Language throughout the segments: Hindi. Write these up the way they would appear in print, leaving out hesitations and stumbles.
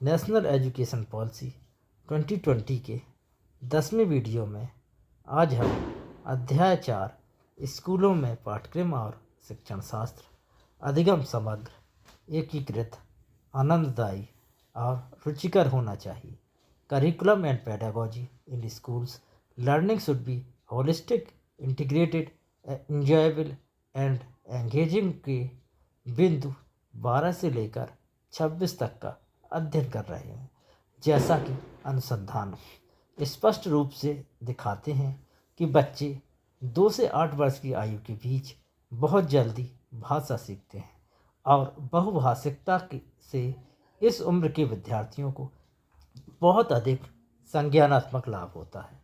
नेशनल एजुकेशन पॉलिसी 2020 के 10वें वीडियो में आज हम अध्याय 4 स्कूलों में पाठ्यक्रम और शिक्षण शास्त्र अधिगम समग्र एकीकृत आनंददायी और रुचिकर होना चाहिए। Curriculum and pedagogy in schools learning should be holistic integrated enjoyable and engaging के बिंदु 12 से लेकर 26 तक का अध्ययन कर रहे हैं। जैसा कि अनुसंधान स्पष्ट रूप से दिखाते हैं कि बच्चे 2 से 8 वर्ष की आयु के बीच बहुत जल्दी भाषा सीखते हैं और बहुभाषिकता से इस उम्र के विद्यार्थियों को बहुत अधिक संज्ञानात्मक लाभ होता है।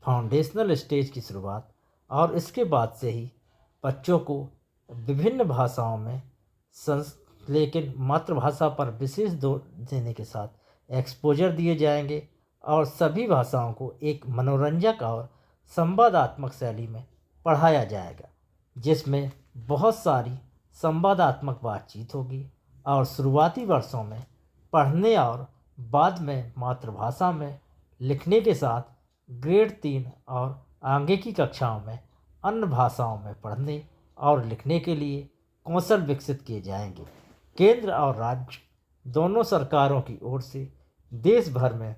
फाउंडेशनल स्टेज की शुरुआत और इसके बाद से ही बच्चों को विभिन्न भाषाओं में लेकिन मातृभाषा पर विशेष जोर देने के साथ एक्सपोजर दिए जाएंगे और सभी भाषाओं को एक मनोरंजक और संवादात्मक शैली में पढ़ाया जाएगा, जिसमें बहुत सारी संवादात्मक बातचीत होगी और शुरुआती वर्षों में पढ़ने और बाद में मातृभाषा में लिखने के साथ ग्रेड 3 और आगे की कक्षाओं में अन्य भाषाओं में पढ़ने और लिखने के लिए कौशल विकसित किए जाएंगे। केंद्र और राज्य दोनों सरकारों की ओर से देश भर में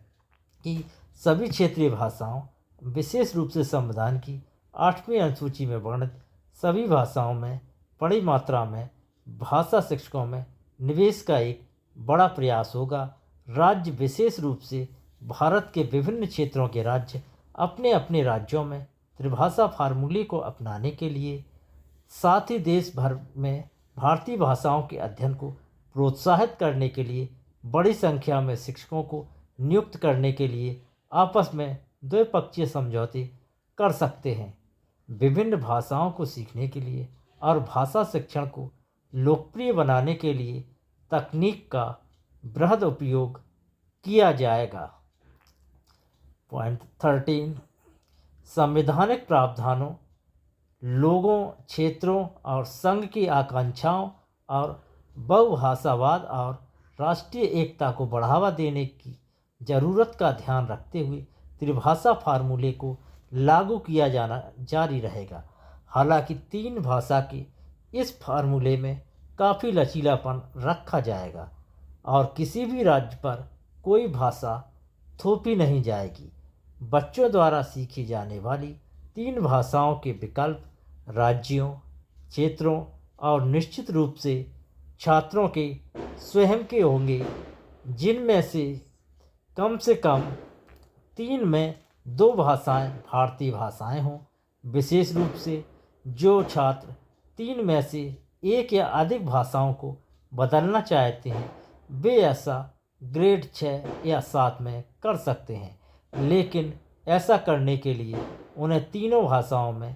की सभी क्षेत्रीय भाषाओं, विशेष रूप से संविधान की 8वीं अनुसूची में वर्णित सभी भाषाओं में बड़ी मात्रा में भाषा शिक्षकों में निवेश का एक बड़ा प्रयास होगा। राज्य, विशेष रूप से भारत के विभिन्न क्षेत्रों के राज्य, अपने अपने राज्यों में त्रिभाषा फार्मूले को अपनाने के लिए, साथ ही देश भर में भारतीय भाषाओं के अध्ययन को प्रोत्साहित करने के लिए बड़ी संख्या में शिक्षकों को नियुक्त करने के लिए आपस में द्विपक्षीय समझौते कर सकते हैं। विभिन्न भाषाओं को सीखने के लिए और भाषा शिक्षण को लोकप्रिय बनाने के लिए तकनीक का बृहद उपयोग किया जाएगा। पॉइंट 13 संवैधानिक प्रावधानों, लोगों, क्षेत्रों और संघ की आकांक्षाओं और बहुभाषावाद और राष्ट्रीय एकता को बढ़ावा देने की ज़रूरत का ध्यान रखते हुए त्रिभाषा फार्मूले को लागू किया जाना जारी रहेगा। हालांकि 3 भाषा के इस फार्मूले में काफ़ी लचीलापन रखा जाएगा और किसी भी राज्य पर कोई भाषा थोपी नहीं जाएगी। बच्चों द्वारा सीखी जाने वाली 3 भाषाओं के विकल्प राज्यों, क्षेत्रों और निश्चित रूप से छात्रों के स्वयं के होंगे, जिनमें से कम 3 में 2 भाषाएं भारतीय भाषाएं हों। विशेष रूप से जो छात्र 3 में से 1 या अधिक भाषाओं को बदलना चाहते हैं, वे ऐसा ग्रेड 6 या 7 में कर सकते हैं, लेकिन ऐसा करने के लिए उन्हें तीनों भाषाओं में,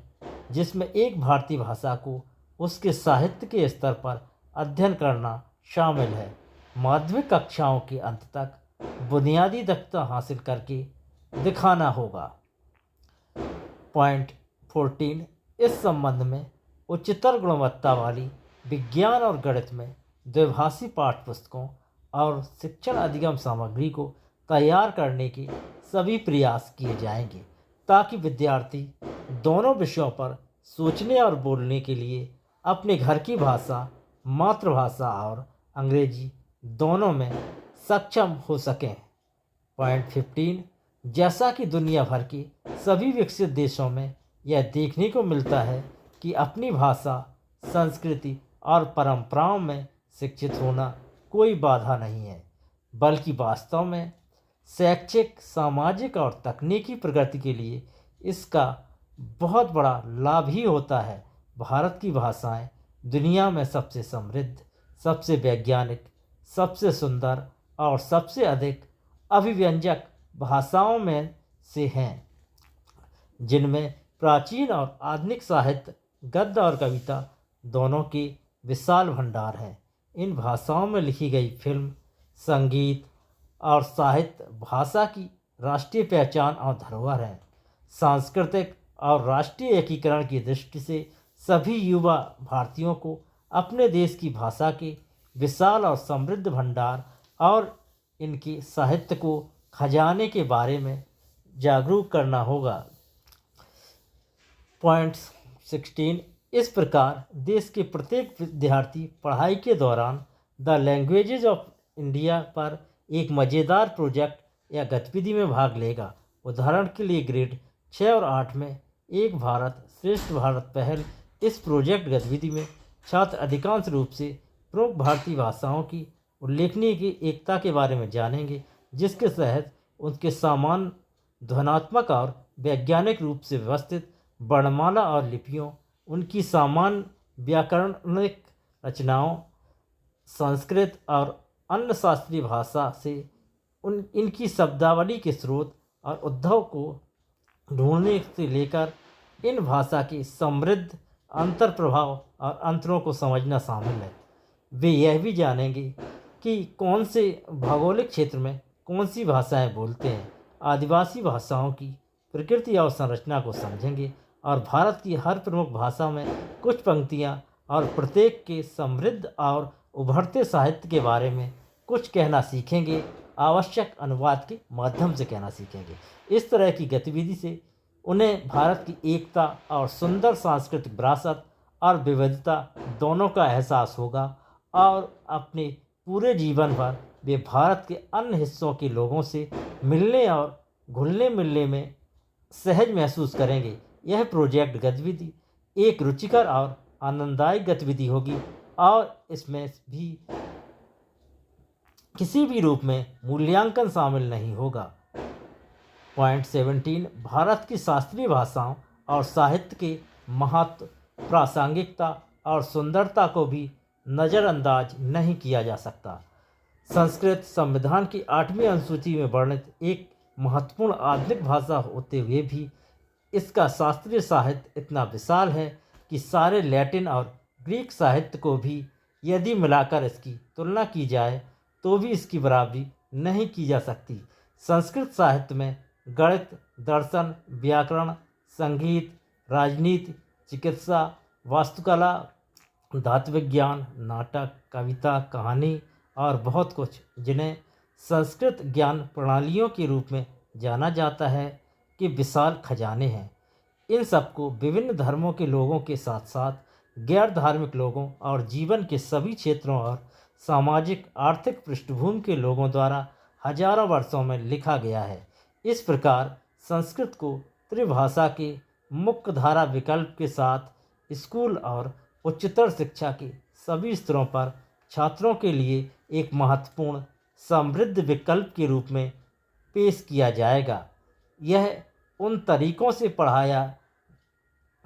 जिसमें एक भारतीय भाषा को उसके साहित्य के स्तर पर अध्ययन करना शामिल है, माध्यमिक कक्षाओं के अंत तक बुनियादी दक्षता हासिल करके दिखाना होगा। पॉइंट 14 इस संबंध में उच्चतर गुणवत्ता वाली विज्ञान और गणित में द्विभाषी पाठ्यपुस्तकों और शिक्षण अधिगम सामग्री को तैयार करने के सभी प्रयास किए जाएंगे, ताकि विद्यार्थी दोनों विषयों पर सोचने और बोलने के लिए अपने घर की भाषा, मातृभाषा और अंग्रेजी दोनों में सक्षम हो सकें। पॉइंट 15 जैसा कि दुनिया भर के सभी विकसित देशों में यह देखने को मिलता है कि अपनी भाषा, संस्कृति और परंपराओं में शिक्षित होना कोई बाधा नहीं है, बल्कि वास्तव में शैक्षिक, सामाजिक और तकनीकी प्रगति के लिए इसका बहुत बड़ा लाभ ही होता है। भारत की भाषाएं दुनिया में सबसे समृद्ध, सबसे वैज्ञानिक, सबसे सुंदर और सबसे अधिक अभिव्यंजक भाषाओं में से हैं, जिनमें प्राचीन और आधुनिक साहित्य, गद्य और कविता दोनों के विशाल भंडार हैं। इन भाषाओं में लिखी गई फिल्म, संगीत और साहित्य भाषा की राष्ट्रीय पहचान और धरोहर है। सांस्कृतिक और राष्ट्रीय एकीकरण की दृष्टि से सभी युवा भारतीयों को अपने देश की भाषा के विशाल और समृद्ध भंडार और इनके साहित्य को खजाने के बारे में जागरूक करना होगा। पॉइंट 16, इस प्रकार देश के प्रत्येक विद्यार्थी पढ़ाई के दौरान द लैंग्वेजेज ऑफ इंडिया पर एक मज़ेदार प्रोजेक्ट या गतिविधि में भाग लेगा। उदाहरण के लिए ग्रेड 6 और 8 में एक भारत श्रेष्ठ भारत पहल। इस प्रोजेक्ट गतिविधि में छात्र अधिकांश रूप से प्रमुख भारतीय भाषाओं की उल्लेखनीय की एकता के बारे में जानेंगे, जिसके तहत उनके सामान्य ध्वन्यात्मक और वैज्ञानिक रूप से व्यवस्थित वर्णमाला और लिपियों, उनकी सामान्य व्याकरणिक रचनाओं, संस्कृत और अन्य शास्त्रीय भाषा से इनकी शब्दावली के स्रोत और उद्भव को ढूंढने से लेकर इन भाषा के समृद्ध अंतर प्रभाव और अंतरों को समझना शामिल है। वे यह भी जानेंगे कि कौन से भौगोलिक क्षेत्र में कौन सी भाषाएं बोलते हैं, आदिवासी भाषाओं की प्रकृति और संरचना को समझेंगे और भारत की हर प्रमुख भाषा में कुछ पंक्तियां और प्रत्येक के समृद्ध और उभरते साहित्य के बारे में कुछ कहना सीखेंगे, आवश्यक अनुवाद के माध्यम से कहना सीखेंगे। इस तरह की गतिविधि से उन्हें भारत की एकता और सुंदर सांस्कृतिक विरासत और विविधता दोनों का एहसास होगा और अपने पूरे जीवन भर वे भारत के अन्य हिस्सों के लोगों से मिलने और घुलने मिलने में सहज महसूस करेंगे। यह प्रोजेक्ट गतिविधि एक रुचिकर और आनंददायक गतिविधि होगी और इसमें भी किसी भी रूप में मूल्यांकन शामिल नहीं होगा। पॉइंट 17, भारत की शास्त्रीय भाषाओं और साहित्य के महत्व, प्रासंगिकता और सुंदरता को भी नज़रअंदाज नहीं किया जा सकता। संस्कृत संविधान की 8वीं अनुसूची में वर्णित एक महत्वपूर्ण आधुनिक भाषा होते हुए भी इसका शास्त्रीय साहित्य इतना विशाल है कि सारे लैटिन और ग्रीक साहित्य को भी यदि मिलाकर इसकी तुलना की जाए तो भी इसकी बराबरी नहीं की जा सकती। संस्कृत साहित्य में गणित, दर्शन, व्याकरण, संगीत, राजनीति, चिकित्सा, वास्तुकला, धातु विज्ञान, नाटक, कविता, कहानी और बहुत कुछ, जिन्हें संस्कृत ज्ञान प्रणालियों के रूप में जाना जाता है, कि विशाल खजाने हैं। इन सबको विभिन्न धर्मों के लोगों के साथ साथ गैर धार्मिक लोगों और जीवन के सभी क्षेत्रों और सामाजिक आर्थिक पृष्ठभूमि के लोगों द्वारा हजारों वर्षों में लिखा गया है। इस प्रकार संस्कृत को त्रिभाषा के मुख्य धारा विकल्प के साथ स्कूल और उच्चतर शिक्षा के सभी स्तरों पर छात्रों के लिए एक महत्वपूर्ण समृद्ध विकल्प के रूप में पेश किया जाएगा। यह उन तरीकों से पढ़ाया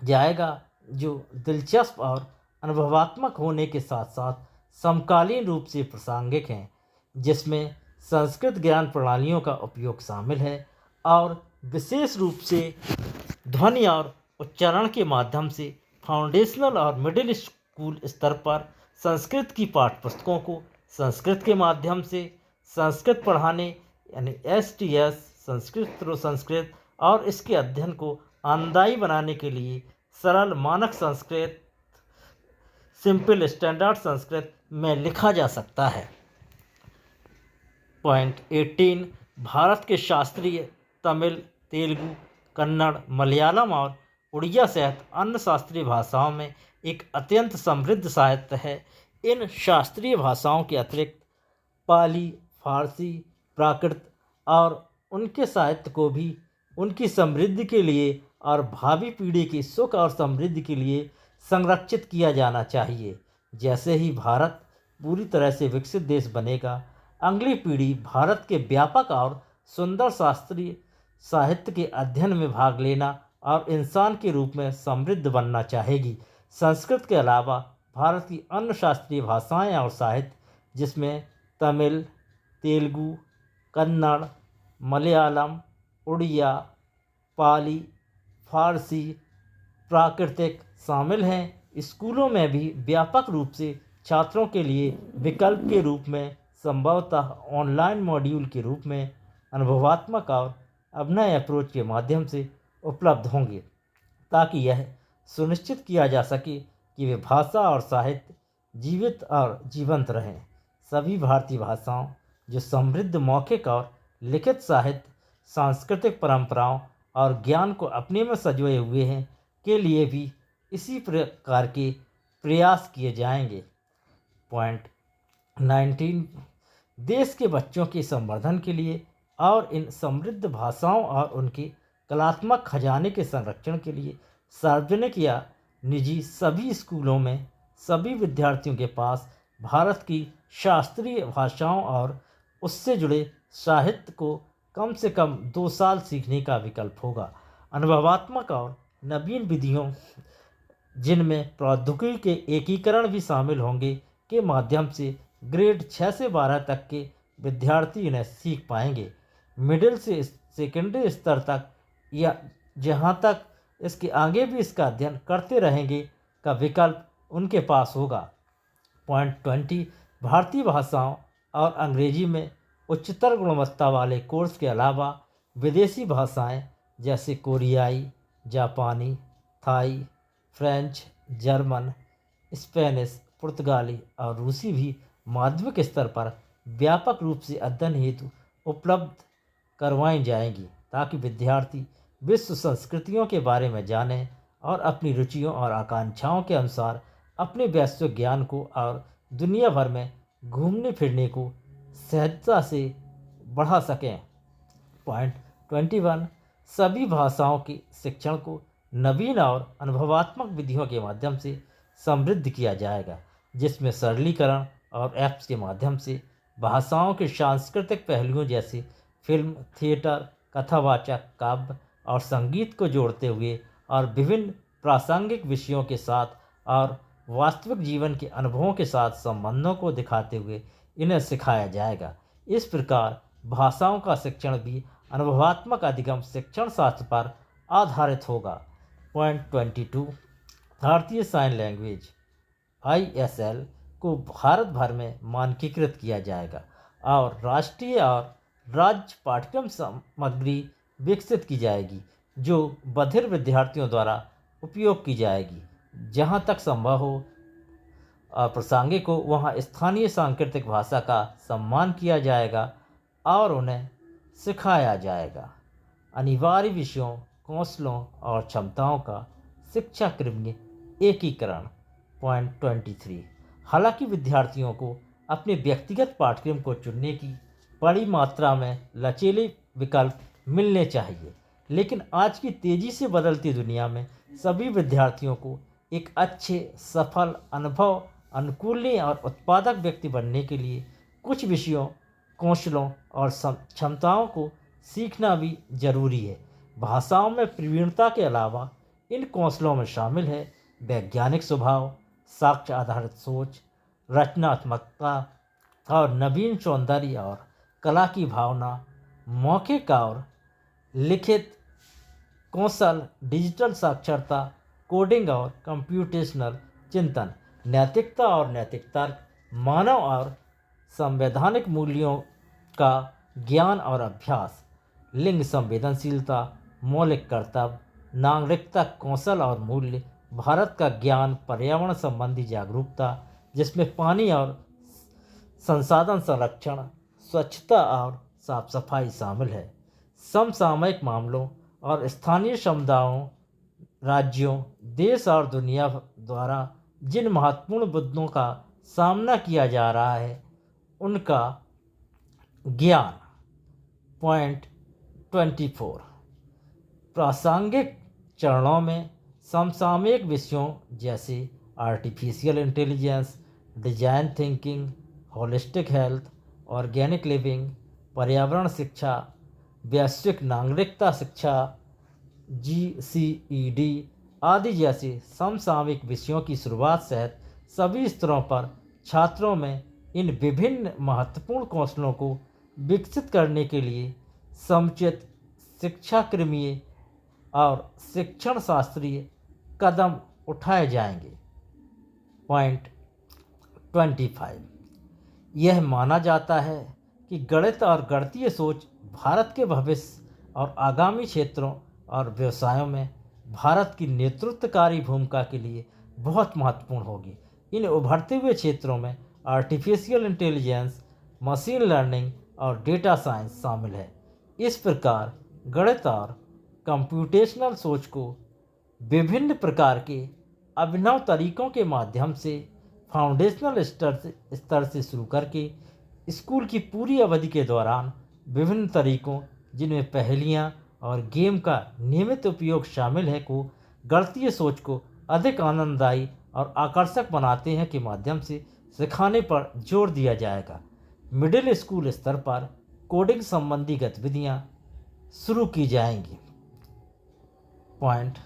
जाएगा जो दिलचस्प और अनुभवात्मक होने के साथ साथ समकालीन रूप से प्रासंगिक हैं, जिसमें संस्कृत ज्ञान प्रणालियों का उपयोग शामिल है और विशेष रूप से ध्वनि और उच्चारण के माध्यम से फाउंडेशनल और मिडिल स्कूल स्तर पर संस्कृत की पाठ्यपुस्तकों को संस्कृत के माध्यम से संस्कृत पढ़ाने, यानी STS संस्कृत और इसके अध्ययन को आनंददायी बनाने के लिए सरल मानक संस्कृत, सिंपल स्टैंडर्ड संस्कृत में लिखा जा सकता है। पॉइंट 18, भारत के शास्त्रीय तमिल, तेलुगु, कन्नड़, मलयालम और उड़िया सहित अन्य शास्त्रीय भाषाओं में एक अत्यंत समृद्ध साहित्य है। इन शास्त्रीय भाषाओं के अतिरिक्त पाली, फारसी, प्राकृत और उनके साहित्य को भी उनकी समृद्धि के लिए और भावी पीढ़ी की सुख और समृद्धि के लिए संरक्षित किया जाना चाहिए। जैसे ही भारत पूरी तरह से विकसित देश बनेगा, अगली पीढ़ी भारत के व्यापक और सुंदर शास्त्रीय साहित्य के अध्ययन में भाग लेना और इंसान के रूप में समृद्ध बनना चाहेगी। संस्कृत के अलावा भारत की अन्य शास्त्रीय भाषाएं और साहित्य, जिसमें तमिल, तेलुगु, कन्नड़, मलयालम, उड़िया, पाली, फारसी, प्राकृतिक शामिल हैं, स्कूलों में भी व्यापक रूप से छात्रों के लिए विकल्प के रूप में, संभवतः ऑनलाइन मॉड्यूल के रूप में, अनुभवात्मक और अभिनय अप्रोच के माध्यम से उपलब्ध होंगे, ताकि यह सुनिश्चित किया जा सके कि वे भाषा और साहित्य जीवित और जीवंत रहें। सभी भारतीय भाषाओं, जो समृद्ध मौखिक और लिखित साहित्य, सांस्कृतिक परंपराओं और ज्ञान को अपने में संजोए हुए हैं, के लिए भी इसी प्रकार के प्रयास किए जाएंगे। पॉइंट 19, देश के बच्चों के संवर्धन के लिए और इन समृद्ध भाषाओं और उनके कलात्मक खजाने के संरक्षण के लिए सार्वजनिक या निजी सभी स्कूलों में सभी विद्यार्थियों के पास भारत की शास्त्रीय भाषाओं और उससे जुड़े साहित्य को कम से कम 2 साल सीखने का विकल्प होगा। अनुभवात्मक और नवीन विधियों, जिनमें प्रौद्योगिकी के एकीकरण भी शामिल होंगे, के माध्यम से ग्रेड 6 से 12 तक के विद्यार्थी इन्हें सीख पाएंगे। मिडिल से सेकेंडरी स्तर तक या जहाँ तक इसके आगे भी इसका अध्ययन करते रहेंगे का विकल्प उनके पास होगा। पॉइंट 20, भारतीय भाषाओं और अंग्रेजी में उच्चतर गुणवत्ता वाले कोर्स के अलावा विदेशी भाषाएं जैसे कोरियाई, जापानी, थाई, फ्रेंच, जर्मन, स्पेनिश, पुर्तगाली और रूसी भी माध्यमिक स्तर पर व्यापक रूप से अध्ययन हेतु उपलब्ध करवाई जाएंगी, ताकि विद्यार्थी विश्व संस्कृतियों के बारे में जानें और अपनी रुचियों और आकांक्षाओं के अनुसार अपने वैश्विक ज्ञान को और दुनिया भर में घूमने फिरने को सहजता से बढ़ा सकें। पॉइंट 21, सभी भाषाओं के शिक्षण को नवीन और अनुभवात्मक विधियों के माध्यम से समृद्ध किया जाएगा, जिसमें सरलीकरण और ऐप्स के माध्यम से भाषाओं के सांस्कृतिक पहलुओं जैसे फिल्म, थिएटर, कथावाचक, काव्य और संगीत को जोड़ते हुए और विभिन्न प्रासंगिक विषयों के साथ और वास्तविक जीवन के अनुभवों के साथ संबंधों को दिखाते हुए इन्हें सिखाया जाएगा। इस प्रकार भाषाओं का शिक्षण भी अनुभवात्मक अधिगम शिक्षण शास्त्र पर आधारित होगा। पॉइंट 22, भारतीय साइन लैंग्वेज ISL को भारत भर में मानकीकृत किया जाएगा और राष्ट्रीय और राज्य पाठ्यक्रम सामग्री विकसित की जाएगी, जो बधिर विद्यार्थियों द्वारा उपयोग की जाएगी। जहाँ तक संभव हो और प्रासंगिक हो, वहाँ स्थानीय सांकेतिक भाषा का सम्मान किया जाएगा और उन्हें सिखाया जाएगा। अनिवार्य विषयों, कौशलों और क्षमताओं का शिक्षा क्रम एकीकरण। पॉइंट 23, हालांकि विद्यार्थियों को अपने व्यक्तिगत पाठ्यक्रम को चुनने की बड़ी मात्रा में लचीले विकल्प मिलने चाहिए, लेकिन आज की तेज़ी से बदलती दुनिया में सभी विद्यार्थियों को एक अच्छे, सफल, अनुभव अनुकूली और उत्पादक व्यक्ति बनने के लिए कुछ विषयों, कौशलों और क्षमताओं को सीखना भी जरूरी है। भाषाओं में प्रवीणता के अलावा इन कौशलों में शामिल है वैज्ञानिक स्वभाव, साक्ष्य आधारित सोच, रचनात्मकता और नवीन सौंदर्य और कला की भावना, मौखिक और लिखित कौशल, डिजिटल साक्षरता, कोडिंग और कंप्यूटेशनल चिंतन, नैतिकता और नैतिक तर्क, मानव और संवैधानिक मूल्यों का ज्ञान और अभ्यास, लिंग संवेदनशीलता, मौलिक कर्तव्य, नागरिकता कौशल और मूल्य, भारत का ज्ञान, पर्यावरण संबंधी जागरूकता, जिसमें पानी और संसाधन संरक्षण, स्वच्छता और साफ सफाई शामिल है, समसामयिक मामलों और स्थानीय समुदायों, राज्यों, देश और दुनिया द्वारा जिन महत्वपूर्ण मुद्दों का सामना किया जा रहा है उनका ज्ञान। पॉइंट 24, प्रासंगिक चरणों में समसामयिक विषयों जैसे artificial intelligence, design thinking, holistic health, organic living, पर्यावरण शिक्षा, वैश्विक नागरिकता शिक्षा, GCED आदि जैसे समसामयिक विषयों की शुरुआत सहित सभी स्तरों पर छात्रों में इन विभिन्न महत्वपूर्ण कौशलों को विकसित करने के लिए समुचित शिक्षाक्रमीय और शिक्षण शास्त्रीय कदम उठाए जाएंगे। पॉइंट 25, यह माना जाता है कि गणित और गणितीय सोच भारत के भविष्य और आगामी क्षेत्रों और व्यवसायों में भारत की नेतृत्वकारी भूमिका के लिए बहुत महत्वपूर्ण होगी। इन उभरते हुए क्षेत्रों में आर्टिफिशियल इंटेलिजेंस, मशीन लर्निंग और डेटा साइंस शामिल है। इस प्रकार गणित और कंप्यूटेशनल सोच को विभिन्न प्रकार के अभिनव तरीकों के माध्यम से फाउंडेशनल स्तर से शुरू करके स्कूल की पूरी अवधि के दौरान विभिन्न तरीकों, जिनमें पहेलियाँ और गेम का नियमित उपयोग शामिल है, को गणितीय सोच को अधिक आनंददायी और आकर्षक बनाते हैं के माध्यम से सिखाने पर जोर दिया जाएगा। मिडिल स्कूल स्तर पर कोडिंग संबंधी गतिविधियाँ शुरू की जाएंगी। पॉइंट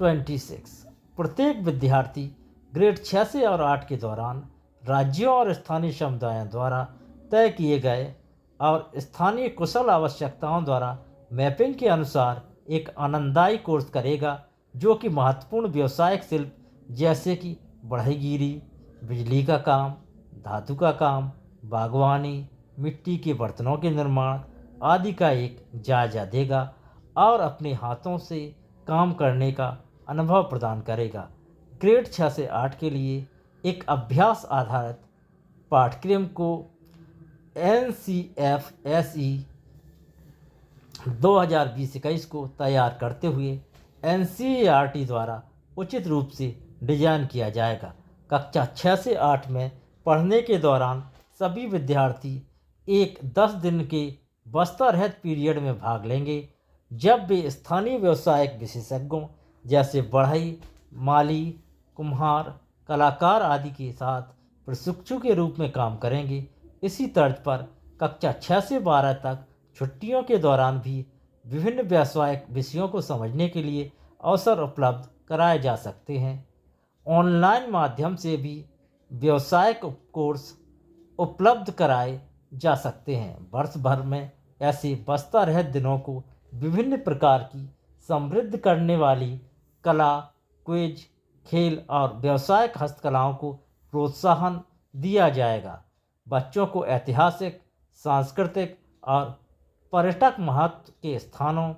26, प्रत्येक विद्यार्थी ग्रेड 6 से और 8 के दौरान राज्यों और स्थानीय समुदायों द्वारा तय किए गए और स्थानीय कुशल आवश्यकताओं द्वारा मैपिंग के अनुसार एक आनंददायी कोर्स करेगा, जो कि महत्वपूर्ण व्यावसायिक शिल्प जैसे कि बढ़ईगीरी, बिजली का काम, धातु का काम, बागवानी, मिट्टी के बर्तनों के निर्माण आदि का एक जायजा देगा और अपने हाथों से काम करने का अनुभव प्रदान करेगा। ग्रेड 6 से 8 के लिए एक अभ्यास आधारित पाठ्यक्रम को NCFSE 2020-21 को तैयार करते हुए NCERT द्वारा उचित रूप से डिजाइन किया जाएगा। कक्षा 6 से 8 में पढ़ने के दौरान सभी विद्यार्थी एक 10 दिन के बस्ता रहित पीरियड में भाग लेंगे, जब वे स्थानीय व्यावसायिक विशेषज्ञों जैसे बढ़ई, माली, कुम्हार, कलाकार आदि के साथ प्रशिक्षु के रूप में काम करेंगे। इसी तर्ज पर कक्षा 6 से 12 तक छुट्टियों के दौरान भी विभिन्न व्यावसायिक विषयों को समझने के लिए अवसर उपलब्ध कराए जा सकते हैं। ऑनलाइन माध्यम से भी व्यावसायिक कोर्स उपलब्ध कराए जा सकते हैं। वर्ष भर में ऐसे बस्ता रहित दिनों को विभिन्न प्रकार की समृद्ध करने वाली कला, क्विज, खेल और व्यावसायिक हस्तकलाओं को प्रोत्साहन दिया जाएगा। बच्चों को ऐतिहासिक, सांस्कृतिक और पर्यटक महत्व के स्थानों,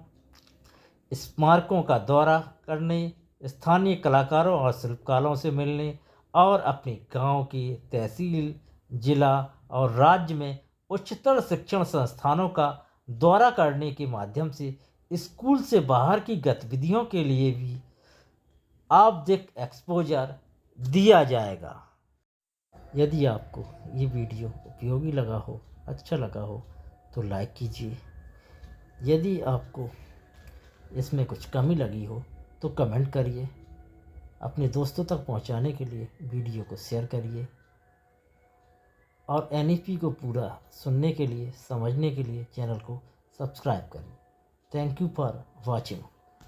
स्मारकों का दौरा करने, स्थानीय कलाकारों और शिल्पकारों से मिलने और अपने गांव के तहसील, जिला और राज्य में उच्चतर शिक्षण संस्थानों का दौरा करने के माध्यम से स्कूल से बाहर की गतिविधियों के लिए भी आवश्यक एक्सपोजर दिया जाएगा। यदि आपको ये वीडियो उपयोगी लगा हो, अच्छा लगा हो, तो लाइक कीजिए। यदि आपको इसमें कुछ कमी लगी हो तो कमेंट करिए। अपने दोस्तों तक पहुंचाने के लिए वीडियो को शेयर करिए और NEP को पूरा सुनने के लिए, समझने के लिए चैनल को सब्सक्राइब करिए। Thank you for watching.